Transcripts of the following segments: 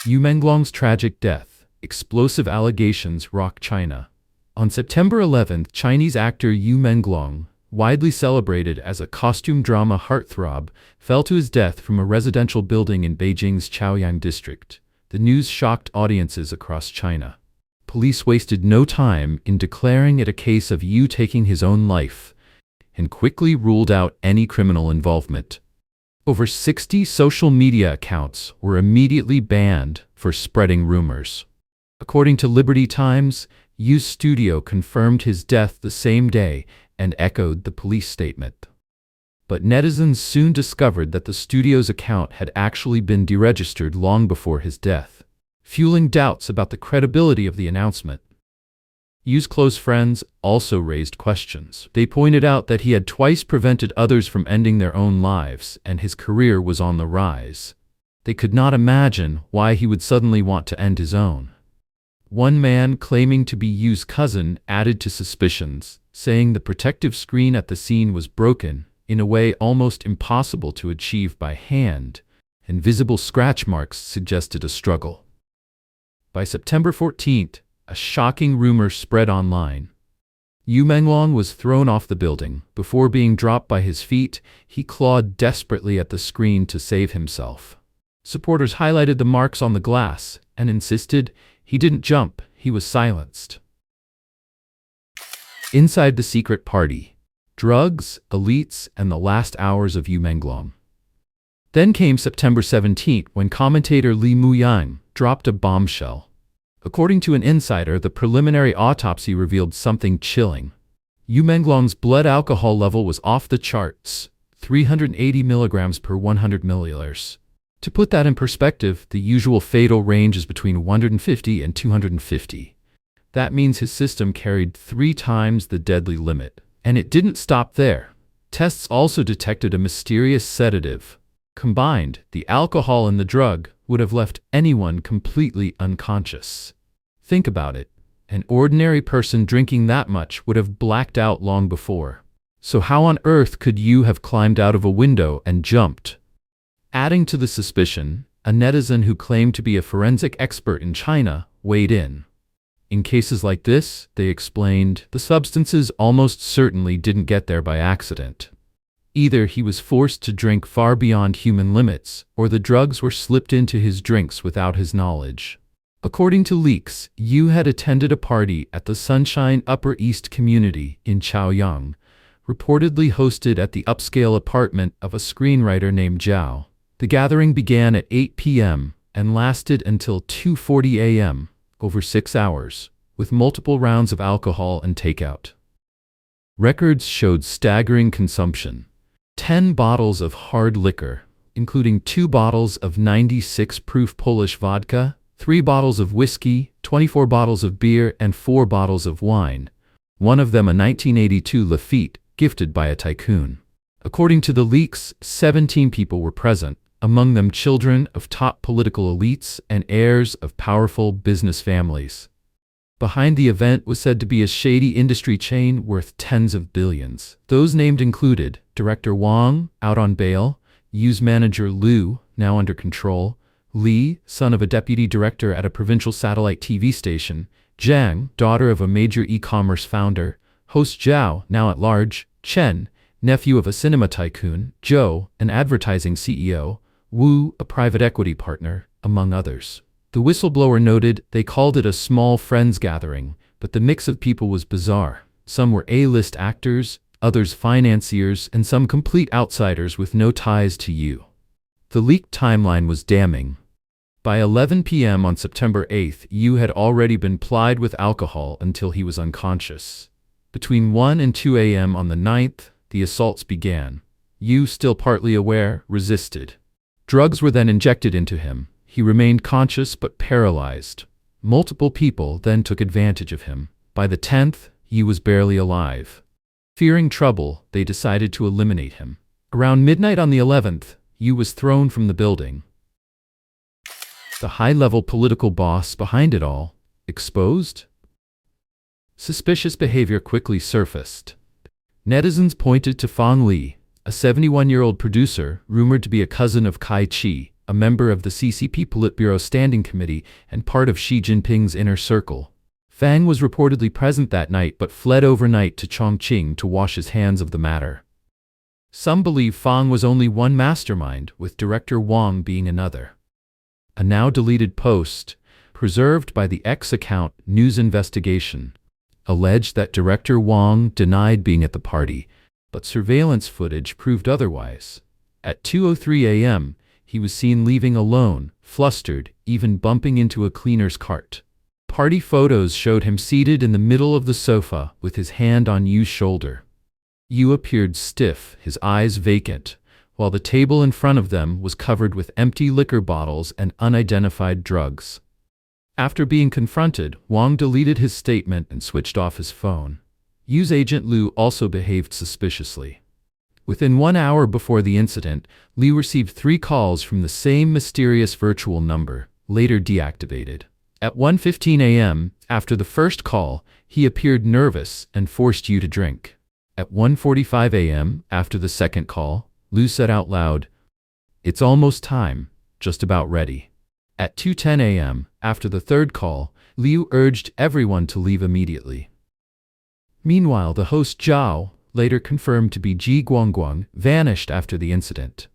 Yu Menglong's tragic death. Explosive allegations rock China. On September 11th, Chinese actor Yu Menglong, widely celebrated as a costume drama heartthrob, fell to his death from a residential building in Beijing's Chaoyang district. The news shocked audiences across China. Police wasted no time in declaring it a case of Yu taking his own life, and quickly ruled out any criminal involvement. Over 60 social media accounts were immediately banned for spreading rumors. According to Liberty Times, Yu's studio confirmed his death the same day and echoed the police statement. But netizens soon discovered that the studio's account had actually been deregistered long before his death, fueling doubts about the credibility of the announcement. Yu's close friends also raised questions. They pointed out that he had twice prevented others from ending their own lives, and his career was on the rise. They could not imagine why he would suddenly want to end his own. One man claiming to be Yu's cousin added to suspicions, saying the protective screen at the scene was broken in a way almost impossible to achieve by hand, and visible scratch marks suggested a struggle. By September 14th, a shocking rumor spread online. Yu Menglong was thrown off the building. Before being dropped by his feet, he clawed desperately at the screen to save himself. Supporters highlighted the marks on the glass and insisted he didn't jump, he was silenced. Inside the secret party. Drugs, elites, and the last hours of Yu Menglong. Then came September 17th when commentator Li Muyang dropped a bombshell. According to an insider, the preliminary autopsy revealed something chilling. Yu Menglong's blood alcohol level was off the charts, 380 milligrams per 100 milliliters. To put that in perspective, the usual fatal range is between 150 and 250. That means his system carried 3 times the deadly limit. And it didn't stop there. Tests also detected a mysterious sedative. Combined, the alcohol and the drug would have left anyone completely unconscious. Think about it. An ordinary person drinking that much would have blacked out long before. So how on earth could Yu have climbed out of a window and jumped? Adding to the suspicion, a netizen who claimed to be a forensic expert in China weighed in. In cases like this, they explained, the substances almost certainly didn't get there by accident. Either he was forced to drink far beyond human limits, or the drugs were slipped into his drinks without his knowledge. According to leaks, Yu had attended a party at the Sunshine Upper East community in Chaoyang, reportedly hosted at the upscale apartment of a screenwriter named Zhao. The gathering began at 8 p.m. and lasted until 2:40 a.m., over 6 hours, with multiple rounds of alcohol and takeout. Records showed staggering consumption. 10 bottles of hard liquor, including 2 bottles of 96-proof Polish vodka, 3 bottles of whiskey, 24 bottles of beer, and 4 bottles of wine, one of them a 1982 Lafite gifted by a tycoon. According to the leaks, 17 people were present, among them children of top political elites and heirs of powerful business families. Behind the event was said to be a shady industry chain worth tens of billions. Those named included director Wang, out on bail, Yu's manager Liu, now under control, Li, son of a deputy director at a provincial satellite TV station, Zhang, daughter of a major e-commerce founder, host Zhao, now at large, Chen, nephew of a cinema tycoon, Zhou, an advertising CEO, Wu, a private equity partner, among others. The whistleblower noted they called it a small friends gathering, but the mix of people was bizarre. Some were A-list actors, others financiers, and some complete outsiders with no ties to Yu. The leaked timeline was damning. By 11 p.m. on September 8th, Yu had already been plied with alcohol until he was unconscious. Between 1 and 2 a.m. on the 9th, the assaults began. Yu, still partly aware, resisted. Drugs were then injected into him. He remained conscious but paralyzed. Multiple people then took advantage of him. By the 10th, Yu was barely alive. Fearing trouble, they decided to eliminate him. Around midnight on the 11th, Yu was thrown from the building. The high-level political boss behind it all, exposed? Suspicious behavior quickly surfaced. Netizens pointed to Fang Li, a 71-year-old producer rumored to be a cousin of Kai Chi, a member of the CCP Politburo Standing Committee and part of Xi Jinping's inner circle. Fang was reportedly present that night but fled overnight to Chongqing to wash his hands of the matter. Some believe Fang was only one mastermind, with director Wang being another. A now-deleted post, preserved by the X account News Investigation, alleged that director Wang denied being at the party, but surveillance footage proved otherwise. At 2:03 a.m., he was seen leaving alone, flustered, even bumping into a cleaner's cart. Party photos showed him seated in the middle of the sofa with his hand on Yu's shoulder. Yu appeared stiff, his eyes vacant, while the table in front of them was covered with empty liquor bottles and unidentified drugs. After being confronted, Wang deleted his statement and switched off his phone. Yu's agent Liu also behaved suspiciously. Within 1 hour before the incident, Liu received 3 calls from the same mysterious virtual number, later deactivated. At 1:15 a.m., after the first call, he appeared nervous and forced Yu to drink. At 1:45 a.m., after the second call, Liu said out loud, "It's almost time, just about ready." At 2:10 a.m., after the third call, Liu urged everyone to leave immediately. Meanwhile, the host Zhao, later confirmed to be Ji Guangguang, vanished after the incident.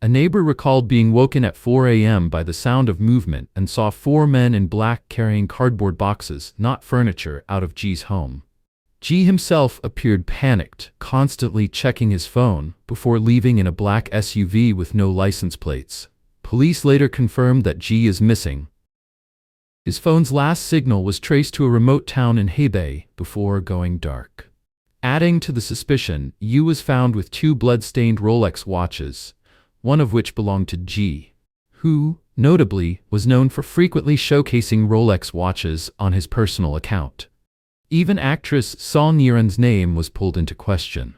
A neighbor recalled being woken at 4 a.m. by the sound of movement and saw 4 men in black carrying cardboard boxes, not furniture, out of Ji's home. Ji himself appeared panicked, constantly checking his phone, before leaving in a black SUV with no license plates. Police later confirmed that Ji is missing. His phone's last signal was traced to a remote town in Hebei before going dark. Adding to the suspicion, Yu was found with 2 blood-stained Rolex watches, one of which belonged to Ji, who, notably, was known for frequently showcasing Rolex watches on his personal account. Even actress Song Yiren's name was pulled into question.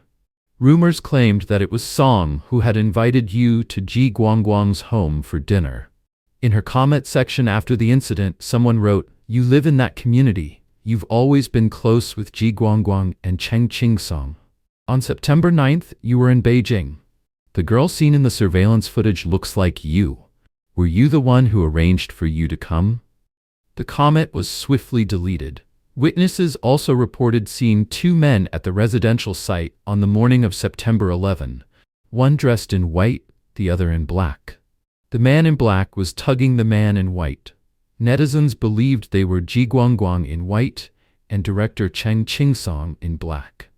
Rumors claimed that it was Song who had invited Yu to Ji Guangguang's home for dinner. In her comment section after the incident, someone wrote, "You live in that community. You've always been close with Ji Guangguang and Cheng Qingsong. On September 9th, you were in Beijing. The girl seen in the surveillance footage looks like you. Were you the one who arranged for you to come?" The comment was swiftly deleted. Witnesses also reported seeing 2 men at the residential site on the morning of September 11, one dressed in white, the other in black. The man in black was tugging the man in white. Netizens believed they were Ji Guangguang in white and director Cheng Qingsong in black.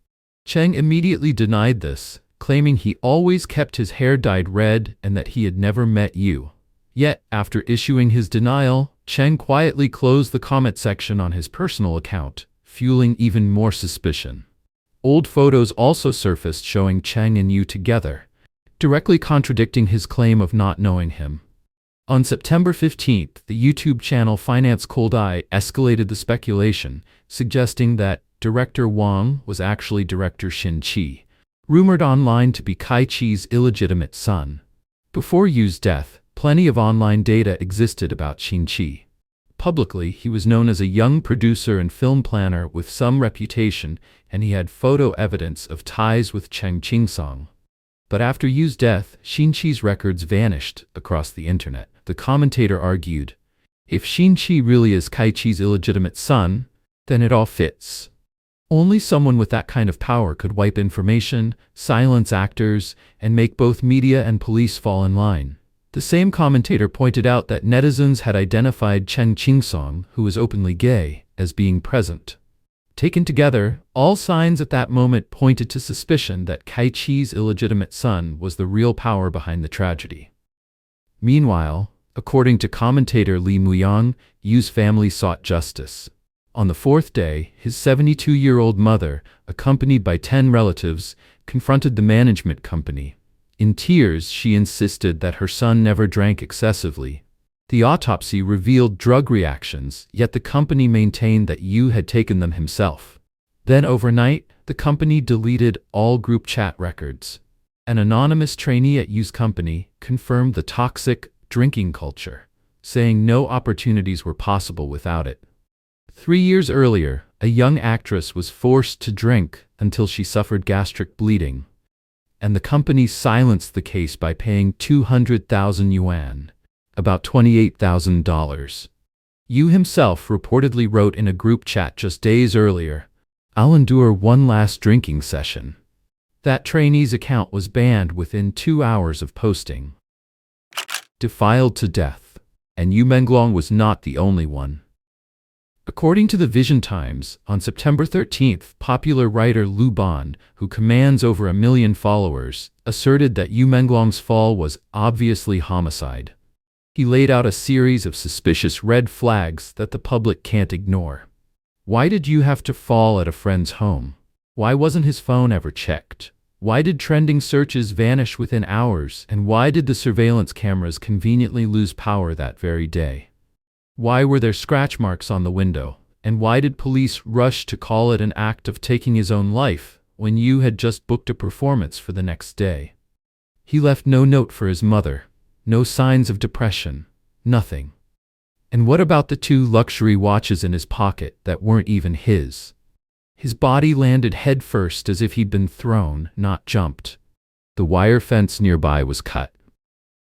Cheng immediately denied this, claiming he always kept his hair dyed red and that he had never met Yu. Yet, after issuing his denial, Cheng quietly closed the comment section on his personal account, fueling even more suspicion. Old photos also surfaced showing Cheng and Yu together, directly contradicting his claim of not knowing him. On September 15th, the YouTube channel Finance Cold Eye escalated the speculation, suggesting that director Wang was actually director Xin Qi, rumored online to be Kai Chi's illegitimate son. Before Yu's death, plenty of online data existed about Xin Qi. Publicly, he was known as a young producer and film planner with some reputation, and he had photo evidence of ties with Cheng Qingsong. But after Yu's death, Xin Qi's records vanished across the internet. The commentator argued, if Xin Qi really is Kai Chi's illegitimate son, then it all fits. Only someone with that kind of power could wipe information, silence actors, and make both media and police fall in line. The same commentator pointed out that netizens had identified Cheng Qingsong, who was openly gay, as being present. Taken together, all signs at that moment pointed to suspicion that Kai Chi's illegitimate son was the real power behind the tragedy. Meanwhile, according to commentator Li Muyang, Yu's family sought justice. On the 4th day, his 72-year-old mother, accompanied by 10 relatives, confronted the management company. In tears, she insisted that her son never drank excessively. The autopsy revealed drug reactions, yet the company maintained that Yu had taken them himself. Then overnight, the company deleted all group chat records. An anonymous trainee at Yu's company confirmed the toxic drinking culture, saying no opportunities were possible without it. 3 years earlier, a young actress was forced to drink until she suffered gastric bleeding, and the company silenced the case by paying 200,000 yuan, about $28,000. Yu himself reportedly wrote in a group chat just days earlier, "I'll endure one last drinking session." That trainee's account was banned within 2 hours of posting. Defiled to death. And Yu Menglong was not the only one. According to the Vision Times, on September 13th, popular writer Lu Ban, who commands over 1 million followers, asserted that Yu Menglong's fall was obviously homicide. He laid out a series of suspicious red flags that the public can't ignore. Why did Yu have to fall at a friend's home? Why wasn't his phone ever checked? Why did trending searches vanish within hours? And why did the surveillance cameras conveniently lose power that very day? Why were there scratch marks on the window? And why did police rush to call it an act of taking his own life when Yu had just booked a performance for the next day? He left no note for his mother, no signs of depression, nothing. And what about the 2 luxury watches in his pocket that weren't even his? His body landed headfirst as if he'd been thrown, not jumped. The wire fence nearby was cut.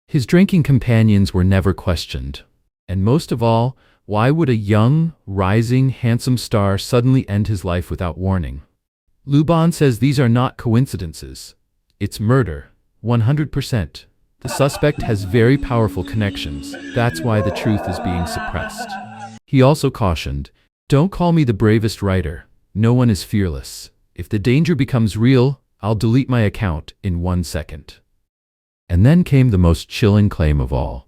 His drinking companions were never questioned. And most of all, why would a young, rising, handsome star suddenly end his life without warning? Lu Ban says these are not coincidences. It's murder, 100%. The suspect has very powerful connections. That's why the truth is being suppressed. He also cautioned, "Don't call me the bravest writer. No one is fearless. If the danger becomes real, I'll delete my account in 1 second." And then came the most chilling claim of all.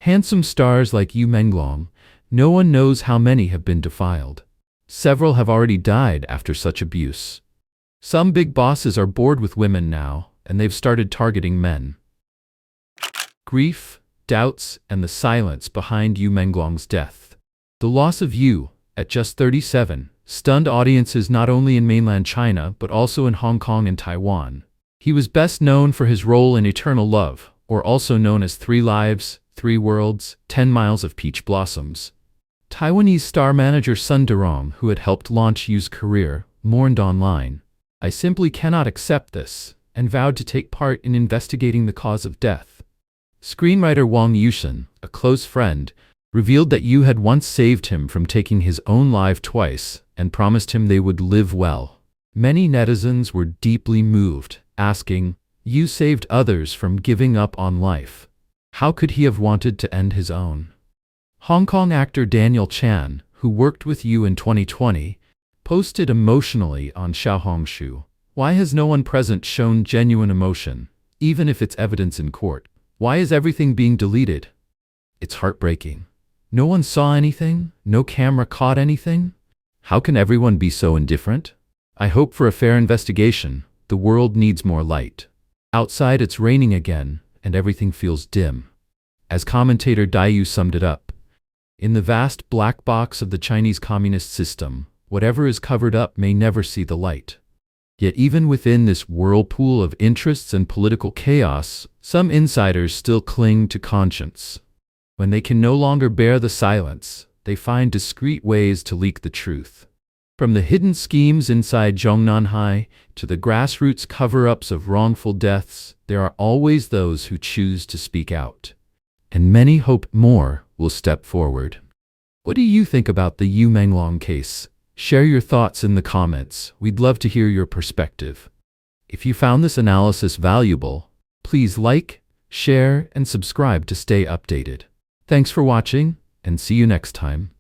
Handsome stars like Yu Menglong, no one knows how many have been defiled. Several have already died after such abuse. Some big bosses are bored with women now, and they've started targeting men. Grief, doubts, and the silence behind Yu Menglong's death. The loss of Yu, at just 37, stunned audiences not only in mainland China but also in Hong Kong and Taiwan. He was best known for his role in Eternal Love, or also known as 3 Lives, 3 Worlds, 10 Miles of Peach Blossoms. Taiwanese star manager Sun Durong, who had helped launch Yu's career, mourned online, "I simply cannot accept this," and vowed to take part in investigating the cause of death. Screenwriter Wang Yushan, a close friend, revealed that Yu had once saved him from taking his own life twice and promised him they would live well. Many netizens were deeply moved, asking, "Yu saved others from giving up on life. How could he have wanted to end his own?" Hong Kong actor Daniel Chan, who worked with Yu in 2020, posted emotionally on Xiaohongshu, "Why has no one present shown genuine emotion, even if it's evidence in court? Why is everything being deleted? It's heartbreaking. No one saw anything? No camera caught anything? How can everyone be so indifferent? I hope for a fair investigation. The world needs more light. Outside it's raining again, and everything feels dim." As commentator Daiyu summed it up, "In the vast black box of the Chinese communist system, whatever is covered up may never see the light. Yet even within this whirlpool of interests and political chaos, some insiders still cling to conscience. When they can no longer bear the silence, they find discreet ways to leak the truth. From the hidden schemes inside Zhongnanhai to the grassroots cover-ups of wrongful deaths, there are always those who choose to speak out. And many hope more will step forward." What do you think about the Yu Menglong case? Share your thoughts in the comments. We'd love to hear your perspective. If you found this analysis valuable, please like, share, and subscribe to stay updated. Thanks for watching, and see you next time.